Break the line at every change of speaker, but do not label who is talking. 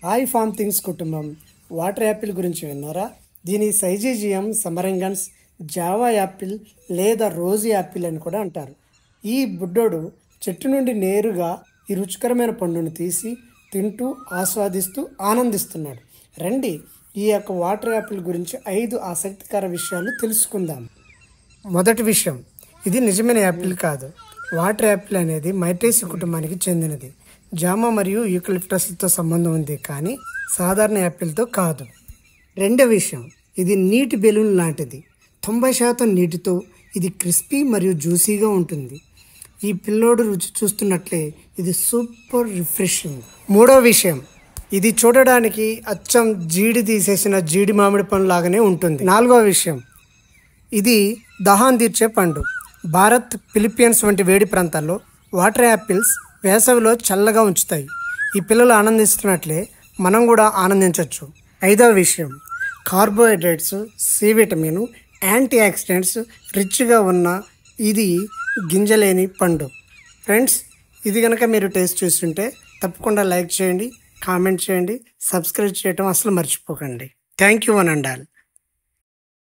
Hi form things కుటుంబం water Apple గురించి విన్నారా? దీని సైజీజియం సమరంగన్స్, జావా యాపిల్ లేదా రోజీ యాపిల్ అని కూడా అంటారు. ఈ బుడ్డోడు చెట్టు నుండి నేరుగా ఈ రుచికరమైన పండును తీసి తింటూ ఆస్వాదిస్తూ ఆనందిస్తున్నాడు. రండి ఈ యొక్క వాటర్ యాపిల్ గురించి 5 ఆసక్తికర విషయాలు తెలుసుకుందాం. మొదటి విషయం, ఇది నిజమైన యాపిల్ కాదు. వాటర్ యాపిల్ అనేది మైటేసి కుటుంబానికి చెందినది. జామ మరియు యూకలిప్టస్లతో సంబంధం ఉంది, కానీ సాధారణ యాపిల్తో కాదు. రెండవ విషయం, ఇది నీటి బెలూన్ లాంటిది. 90% నీటితో ఇది క్రిస్పీ మరియు జ్యూసీగా ఉంటుంది. ఈ పిల్లోడు రుచి చూస్తున్నట్లే ఇది సూపర్ రిఫ్రెషింగ్. మూడవ విషయం, ఇది చూడడానికి అచ్చం జీడి తీసేసిన జీడి మామిడి పండు లాగానే ఉంటుంది. నాలుగవ విషయం, ఇది దహాన్ తీర్చే పండు. భారత్, ఫిలిప్పీన్స్ వంటి వేడి ప్రాంతాల్లో వాటర్ యాపిల్స్ వేసవిలో చల్లగా ఉంచుతాయి. ఈ పిల్లలు ఆనందిస్తున్నట్లే మనం కూడా ఆనందించవచ్చు. ఐదవ విషయం, carbohydrates, C vitamin, antioxidants రిచ్గా ఉన్న ఇది గింజలేని పండు. ఫ్రెండ్స్, ఇది కనుక మీరు టేస్ట్ చూస్తుంటే తప్పకుండా లైక్ చేయండి, కామెంట్ చేయండి, సబ్స్క్రైబ్ చేయడం అసలు మర్చిపోకండి. Thank you one and all.